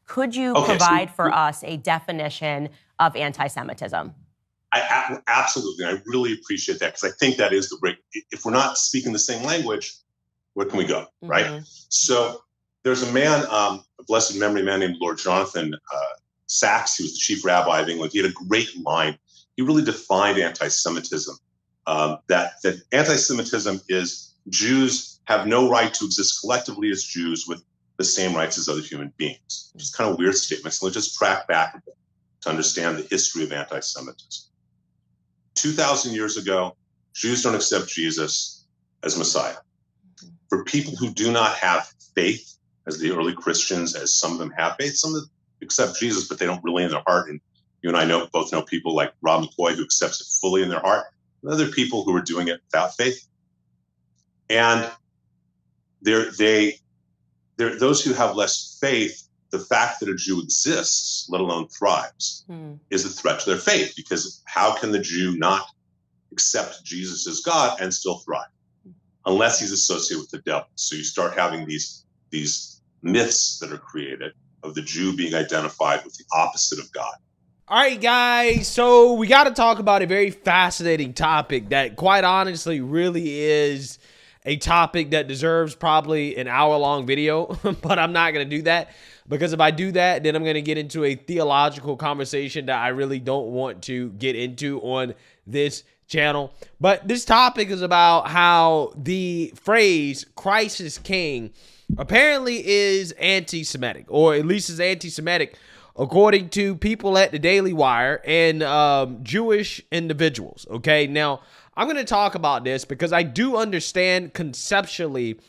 Could you Okay, provide for us a definition of anti-Semitism? Absolutely. I really appreciate that, because I think that is the break. If we're not speaking the same language, where can we go, right? So there's a man, a blessed memory man named Lord Jonathan Sachs, who was the chief rabbi of England. He had a great line. He really defined anti-Semitism, that anti-Semitism is Jews have no right to exist collectively as Jews with the same rights as other human beings. It's kind of a weird statement. So let's just track back a bit to understand the history of anti-Semitism. 2,000 years ago, Jews don't accept Jesus as Messiah. For people who do not have faith, as the early Christians, as some of them have faith, some of them accept Jesus, but they don't really in their heart. And you and I both know people like Rob McCoy who accepts it fully in their heart, and other people who are doing it without faith. And those who have less faith, the fact that a Jew exists, let alone thrives, is a threat to their faith, because how can the Jew not accept Jesus as God and still thrive? Unless he's associated with the devil. So you start having these myths that are created of the Jew being identified with the opposite of God. All right, guys, so we got to talk about a very fascinating topic that quite honestly really is a topic that deserves probably an hour-long video, but I'm not going to do that, because if I do that, then I'm going to get into a theological conversation that I really don't want to get into on this channel. But this topic is about how the phrase Christ is King apparently is anti-Semitic, or at least is anti-Semitic according to people at the Daily Wire and Jewish individuals. Okay, now I'm going to talk about this because I do understand conceptually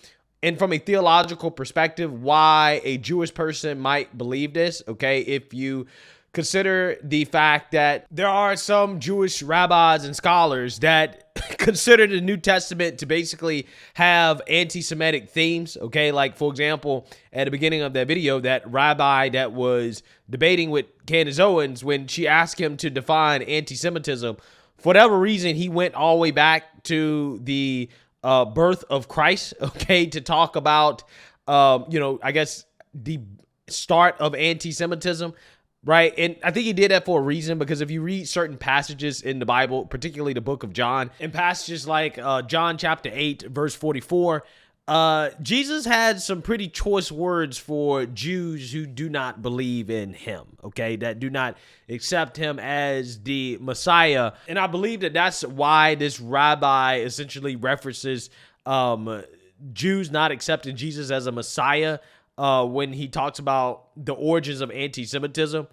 and from a theological perspective why a Jewish person might believe this. Okay, if you consider the fact that there are some Jewish rabbis and scholars that consider the New Testament to basically have anti-Semitic themes. Okay, like for example, at the beginning of that video, that rabbi that was debating with Candace Owens, when she asked him to define anti-Semitism, for whatever reason, he went all the way back to the birth of Christ, okay, to talk about, I guess the start of anti-Semitism. Right. And I think he did that for a reason, because if you read certain passages in the Bible, particularly the book of John, in passages like John chapter 8, verse 44, Jesus had some pretty choice words for Jews who do not believe in him, okay, that do not accept him as the Messiah. And I believe that that's why this rabbi essentially references Jews not accepting Jesus as a Messiah when he talks about the origins of anti-Semitism,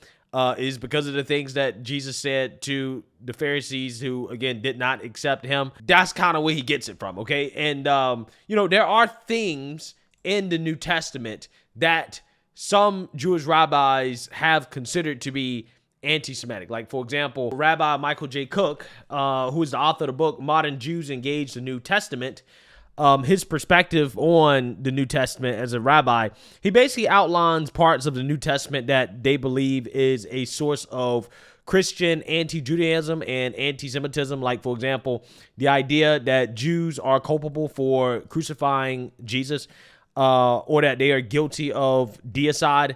is because of the things that Jesus said to the Pharisees who, again, did not accept him. That's kind of where he gets it from, okay? And, there are things in the New Testament that some Jewish rabbis have considered to be anti-Semitic. Like, for example, Rabbi Michael J. Cook, who is the author of the book Modern Jews Engage the New Testament, his perspective on the New Testament as a rabbi, he basically outlines parts of the New Testament that they believe is a source of Christian anti-Judaism and anti-Semitism. Like, for example, the idea that Jews are culpable for crucifying Jesus, or that they are guilty of deicide.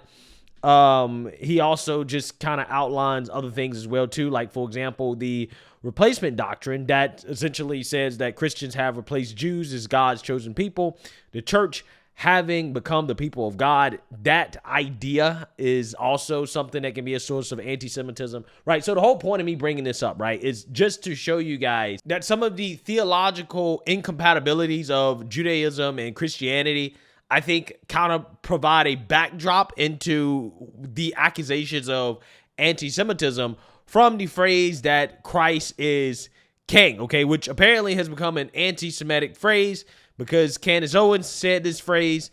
He also just kind of outlines other things as well, too. Like, for example, the replacement doctrine that essentially says that Christians have replaced Jews as God's chosen people, the church having become the people of God. That idea is also something that can be a source of anti-Semitism, right? So the whole point of me bringing this up, right, is just to show you guys that some of the theological incompatibilities of Judaism and Christianity, I think, kind of provide a backdrop into the accusations of anti-Semitism from the phrase that Christ is King, okay, which apparently has become an anti-Semitic phrase because Candace Owens said this phrase,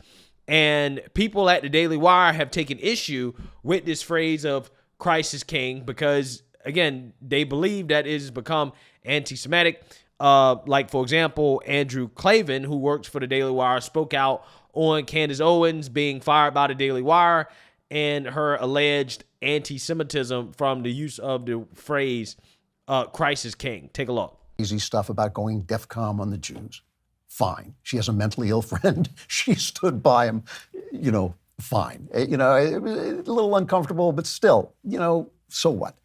and people at the Daily Wire have taken issue with this phrase of Christ is King because, again, they believe that it has become anti-Semitic. Like, for example, Andrew Klavan, who works for the Daily Wire, spoke out on Candace Owens being fired by the Daily Wire and her alleged anti-Semitism from the use of the phrase Christ is King. Take a look. Easy stuff about going DEFCON on the Jews. Fine. She has a mentally ill friend. She stood by him, fine. It was a little uncomfortable, but still, so what?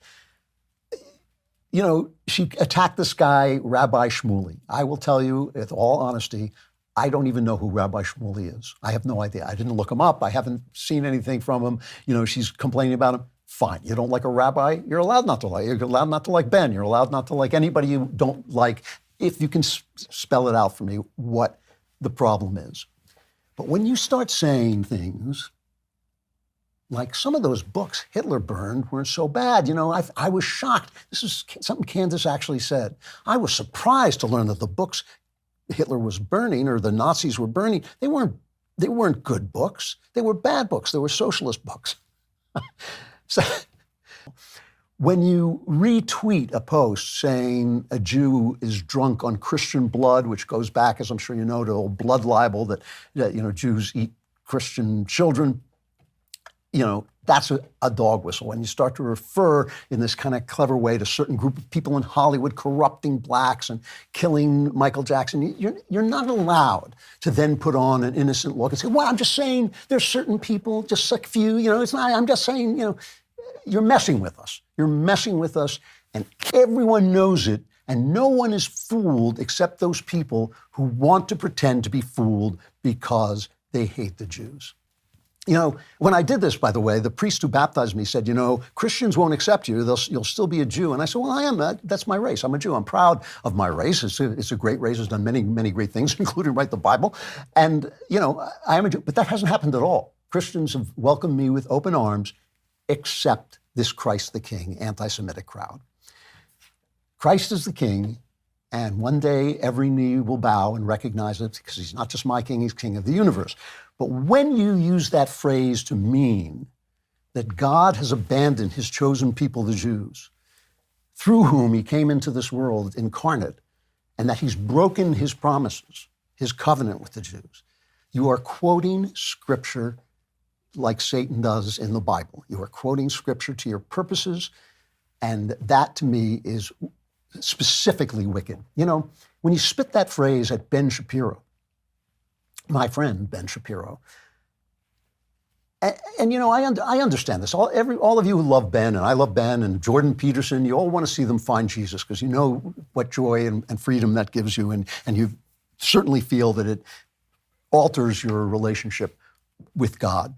She attacked this guy, Rabbi Shmuley. I will tell you, with all honesty, I don't even know who Rabbi Shmuley is. I have no idea. I didn't look him up. I haven't seen anything from him. She's complaining about him. Fine. You don't like a rabbi? You're allowed not to like. You're allowed not to like Ben. You're allowed not to like anybody you don't like, if you can spell it out for me what the problem is. But when you start saying things like some of those books Hitler burned weren't so bad. I was shocked. This is something Candace actually said. I was surprised to learn that the books Hitler was burning, or the Nazis were burning, they weren't good books. They were bad books. They were socialist books. So when you retweet a post saying a Jew is drunk on Christian blood, which goes back, as I'm sure you know, to old blood libel that Jews eat Christian children, that's a dog whistle. When you start to refer in this kind of clever way to certain group of people in Hollywood corrupting blacks and killing Michael Jackson, you're not allowed to then put on an innocent look and say, well, I'm just saying there's certain people, just a few, it's not, I'm just saying, you're messing with us. You're messing with us, and everyone knows it, and no one is fooled except those people who want to pretend to be fooled because they hate the Jews. When I did this, by the way, the priest who baptized me said, Christians won't accept you. You'll still be a Jew. And I said, well, I am. That's my race. I'm a Jew. I'm proud of my race. It's a great race. It's done many, many great things, including write the Bible. And, I am a Jew. But that hasn't happened at all. Christians have welcomed me with open arms, except this Christ the King, anti-Semitic crowd. Christ is the King, and one day every knee will bow and recognize it, because he's not just my king, he's king of the universe. But when you use that phrase to mean that God has abandoned his chosen people, the Jews, through whom he came into this world incarnate, and that he's broken his promises, his covenant with the Jews, you are quoting scripture like Satan does in the Bible. You are quoting scripture to your purposes, and that to me is specifically wicked. When you spit that phrase at Ben Shapiro, my friend Ben Shapiro, and I understand this. All of you who love Ben, and I love Ben, and Jordan Peterson, you all want to see them find Jesus because you know what joy and freedom that gives you, and you certainly feel that it alters your relationship with God.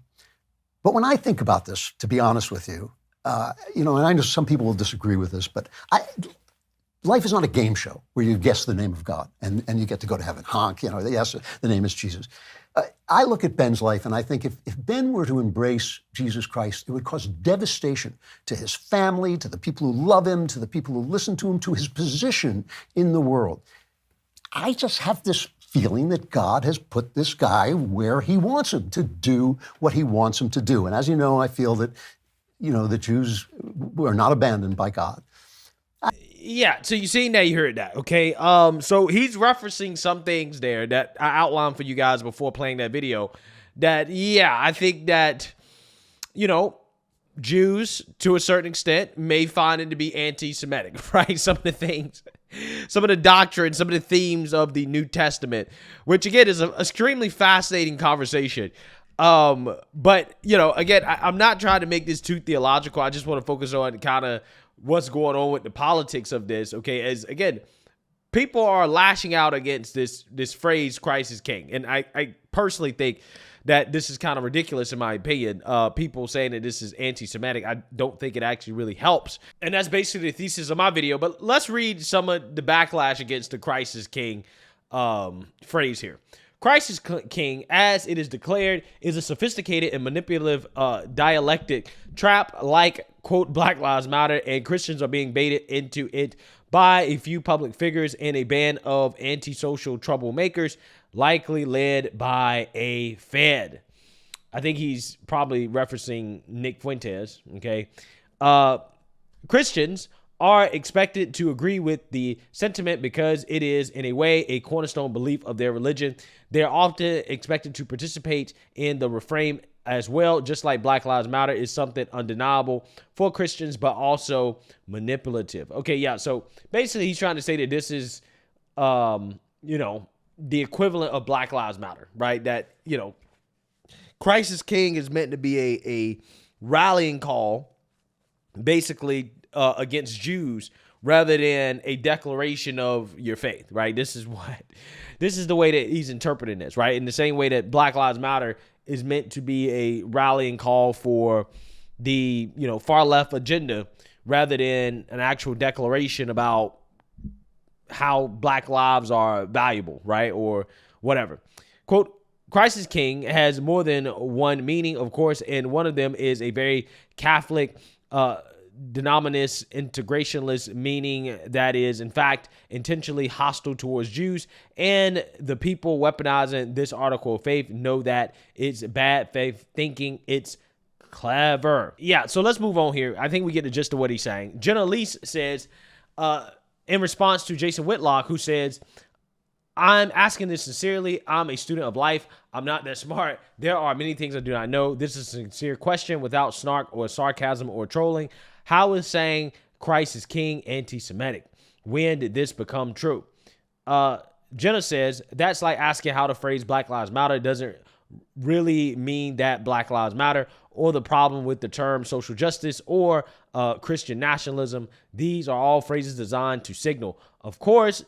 But when I think about this, to be honest with you, and I know some people will disagree with this, but life is not a game show where you guess the name of God and you get to go to heaven. Honk, yes, the name is Jesus. I look at Ben's life and I think if Ben were to embrace Jesus Christ, it would cause devastation to his family, to the people who love him, to the people who listen to him, to his position in the world. I just have this feeling that God has put this guy where he wants him to do what he wants him to do. And as you know, I feel that, the Jews are not abandoned by God. Yeah, so you seen that, you heard that, okay? So he's referencing some things there that I outlined for you guys before playing that video that, I think that, Jews, to a certain extent, may find it to be anti-Semitic, right? Some of the things, some of the doctrine, some of the themes of the New Testament, which, again, is an extremely fascinating conversation. But, again, I'm not trying to make this too theological. I just want to focus on kind of what's going on with the politics of this, okay? As, again, people are lashing out against this phrase, Christ is King. And I personally think that this is kind of ridiculous in my opinion. People saying that this is anti-Semitic, I don't think it actually really helps. And that's basically the thesis of my video. But let's read some of the backlash against the Christ is King phrase here. Christ is King, as it is declared, is a sophisticated and manipulative dialectic trap like, quote, Black Lives Matter, and Christians are being baited into it by a few public figures and a band of antisocial troublemakers, likely led by a Fed. I think he's probably referencing Nick Fuentes, okay? Christians are expected to agree with the sentiment because it is, in a way, a cornerstone belief of their religion. They're often expected to participate in the refrain as well, just like Black Lives Matter is something undeniable for Christians, but also manipulative. Okay, yeah, so basically he's trying to say that this is, the equivalent of Black Lives Matter, right? That, Christ is King is meant to be a rallying call, basically against Jews, rather than a declaration of your faith, right? This is the way that he's interpreting this, right? In the same way that Black Lives Matter is meant to be a rallying call for the, far left agenda, rather than an actual declaration about how black lives are valuable, right? Or whatever. Quote, Christ is King has more than one meaning, of course, and one of them is a very Catholic, denominationist, integrationalist meaning that is, in fact, intentionally hostile towards Jews. And the people weaponizing this article of faith know that it's bad faith thinking. It's clever. Yeah, so let's move on here. I think we get the gist of what he's saying. Jenna Leese says, in response to Jason Whitlock, who says, I'm asking this sincerely. I'm a student of life. I'm not that smart. There are many things I do not know. This is a sincere question without snark or sarcasm or trolling. How is saying Christ is King anti-Semitic? When did this become true? Jenna says, that's like asking how the phrase Black Lives Matter doesn't really mean that Black Lives Matter, or the problem with the term social justice or Christian nationalism. These are all phrases designed to signal, of course,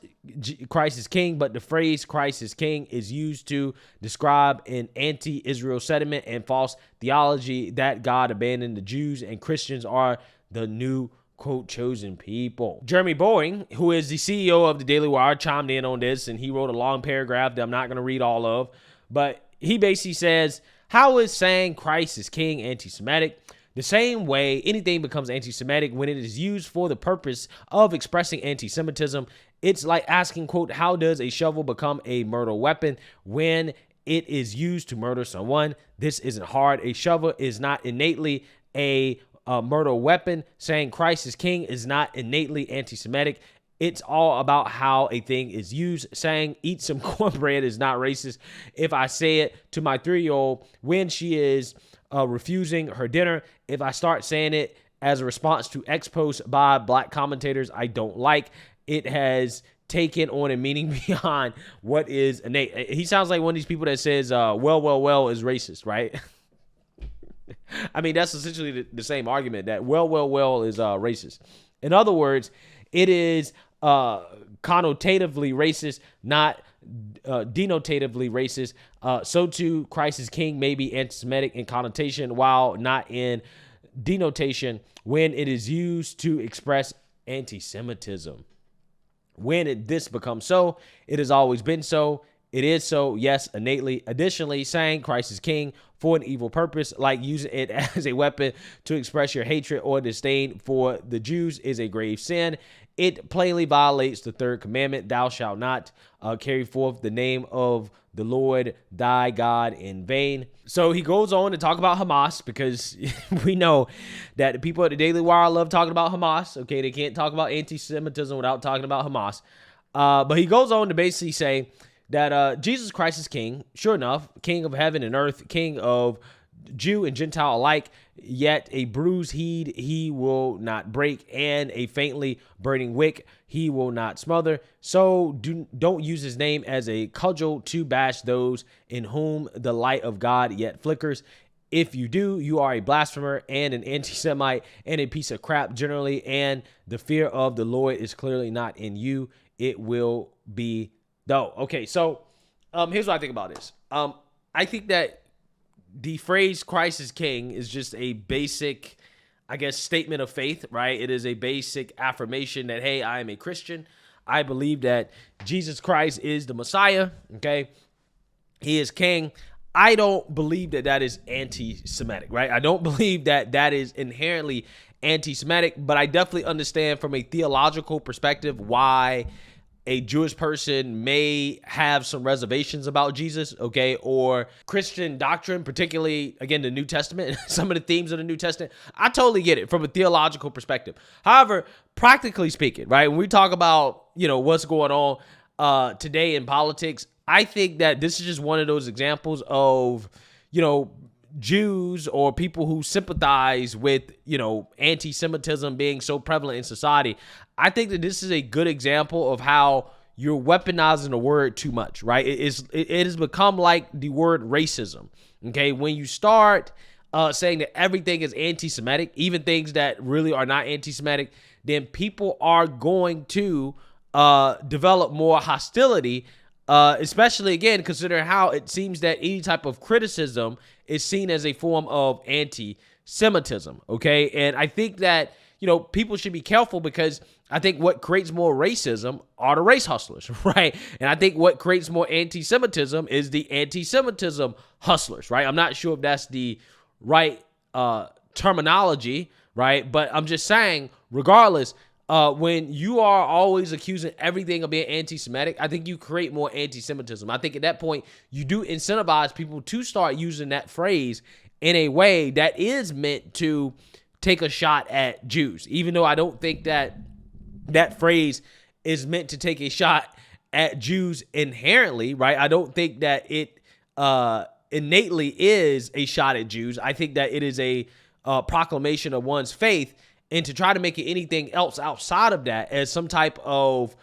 Christ is King, but the phrase Christ is King is used to describe an anti-Israel sentiment and false theology that God abandoned the Jews and Christians are the new, quote, chosen people. Jeremy Boeing, who is the CEO of the Daily Wire, chimed in on this, and he wrote a long paragraph that I'm not going to read all of, but he basically says, how is saying Christ is King anti-Semitic? The same way anything becomes anti-Semitic when it is used for the purpose of expressing anti-Semitism. It's like asking, quote, how does a shovel become a murder weapon when it is used to murder someone? This isn't hard. A shovel is not innately a murder weapon. Saying Christ is King is not innately anti-Semitic. It's all about how a thing is used. Saying eat some cornbread is not racist. If I say it to my 3-year-old when she is refusing her dinner, if I start saying it as a response to X posts by black commentators I don't like, it has taken on a meaning beyond what is innate. He sounds like one of these people that says, well is racist, right? I mean, that's essentially the same argument, that well is racist. In other words, it is connotatively racist, not denotatively racist. So too, Christ is King may be anti-Semitic in connotation while not in denotation when it is used to express anti-Semitism. When this becomes so, it has always been so. It is so, yes, innately. Additionally, saying Christ is King for an evil purpose, like using it as a weapon to express your hatred or disdain for the Jews, is a grave sin. It plainly violates the third commandment, thou shalt not carry forth the name of the Lord thy God in vain. So he goes on to talk about Hamas, because we know that the people at the Daily Wire love talking about Hamas. Okay, they can't talk about anti-Semitism without talking about Hamas. But he goes on to basically say that Jesus Christ is King, sure enough, King of heaven and earth, King of Jew and Gentile alike, yet a bruised heed he will not break, and a faintly burning wick he will not smother. So don't use his name as a cudgel to bash those in whom the light of God yet flickers. If you do, you are a blasphemer and an anti-Semite and a piece of crap generally, and the fear of the Lord is clearly not in you. It will be though. Okay, so here's what I think about this. I think that the phrase Christ is King is just a basic, I guess, statement of faith, right? It is a basic affirmation that, hey, I am a Christian. I believe that Jesus Christ is the Messiah, okay? He is King. I don't believe that that is anti-Semitic, right? I don't believe that that is inherently anti-Semitic, but I definitely understand from a theological perspective why a Jewish person may have some reservations about Jesus, okay, or Christian doctrine, particularly, again, the New Testament, some of the themes of the New Testament. I totally get it from a theological perspective. However, practically speaking, right, when we talk about, what's going on today in politics, I think that this is just one of those examples of, Jews or people who sympathize with, anti-Semitism being so prevalent in society. I think that this is a good example of how, you're weaponizing the word too much, right? It has become like the word racism. Okay, when you start saying that everything is anti-Semitic, even things that really are not anti-Semitic, then people are going to develop more hostility, especially, again, considering how it seems that any type of criticism is seen as a form of anti-Semitism, okay? And I think that, people should be careful, because I think what creates more racism are the race hustlers, right? And I think what creates more anti-Semitism is the anti-Semitism hustlers, right? I'm not sure if that's the right terminology, right? But I'm just saying, regardless, when you are always accusing everything of being anti-Semitic, I think you create more anti-Semitism. I think at that point, you do incentivize people to start using that phrase in a way that is meant to take a shot at Jews, even though I don't think that that phrase is meant to take a shot at Jews inherently, right? I don't think that it innately is a shot at Jews. I think that it is a proclamation of one's faith, and to try to make it anything else outside of that as some type of,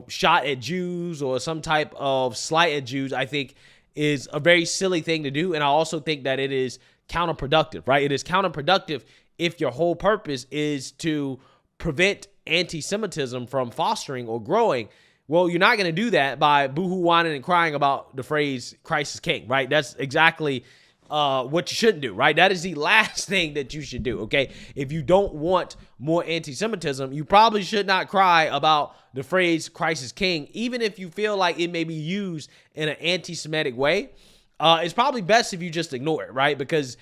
shot at Jews or some type of slight at Jews, I think is a very silly thing to do. And I also think that it is counterproductive, right? It is counterproductive if your whole purpose is to prevent anti-Semitism from fostering or growing. Well, you're not going to do that by boohoo whining and crying about the phrase Christ is king, right? That's exactly what you shouldn't do, right? That is the last thing that you should do, okay? If you don't want more anti-Semitism, you probably should not cry about the phrase Christ is king, even if you feel like it may be used in an anti-Semitic way. It's probably best if you just ignore it, right? Because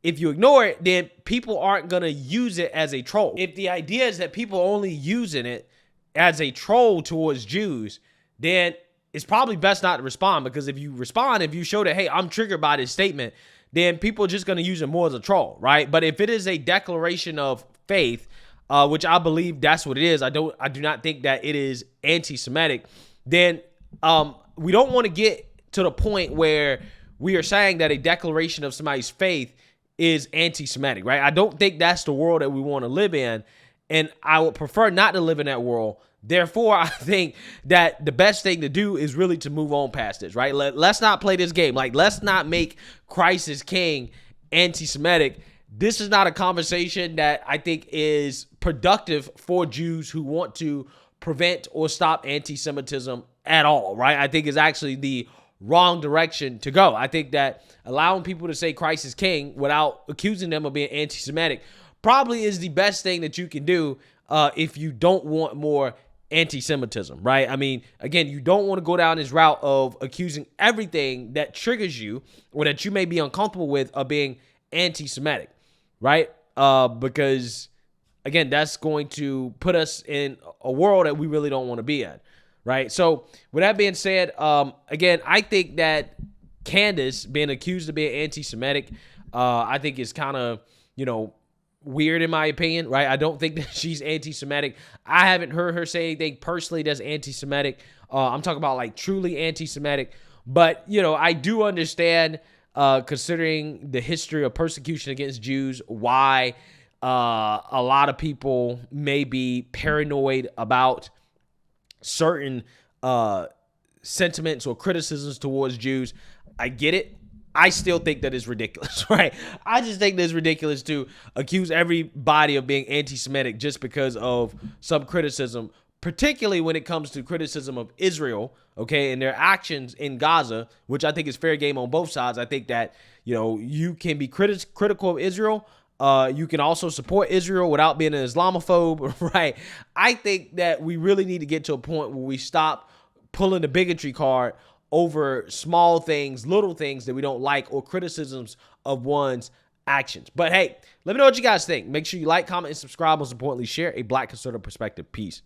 if you ignore it, then people aren't going to use it as a troll. If the idea is that people are only using it as a troll towards Jews, then it's probably best not to respond, because if you respond, if you show that, hey, I'm triggered by this statement, then people are just going to use it more as a troll, right? But if it is a declaration of faith, which I believe that's what it is, I do not think that it is anti-Semitic, then we don't want to get to the point where we are saying that a declaration of somebody's faith is anti-Semitic, right? I don't think that's the world that we want to live in, and I would prefer not to live in that world. Therefore, I think that the best thing to do is really to move on past this, right? Let's not play this game. Like, let's not make Christ is king anti-Semitic. This is not a conversation that I think is productive for Jews who want to prevent or stop anti-Semitism at all, right? I think it's actually the wrong direction to go. I think that allowing people to say Christ is king without accusing them of being anti-Semitic probably is the best thing that you can do if you don't want more anti-Semitism, right? I mean, again, you don't want to go down this route of accusing everything that triggers you or that you may be uncomfortable with of being anti-Semitic, right? Because, again, that's going to put us in a world that we really don't want to be in. Right. So with that being said, again, I think that Candace being accused of being anti-Semitic, I think is kind of, weird in my opinion. Right. I don't think that she's anti-Semitic. I haven't heard her say anything personally that's anti-Semitic. I'm talking about like truly anti-Semitic. But, I do understand, considering the history of persecution against Jews, why a lot of people may be paranoid about certain sentiments or criticisms towards Jews. I get it. I still think that is ridiculous, right? I just think that it's ridiculous to accuse everybody of being anti-Semitic just because of some criticism, particularly when it comes to criticism of Israel, okay, and their actions in Gaza, which I think is fair game on both sides. I think that, you can be critical of Israel. You can also support Israel without being an Islamophobe, right? I think that we really need to get to a point where we stop pulling the bigotry card over small things, little things that we don't like, or criticisms of one's actions. But hey, let me know what you guys think. Make sure you like, comment, and subscribe. Most importantly, share a Black conservative perspective. Peace.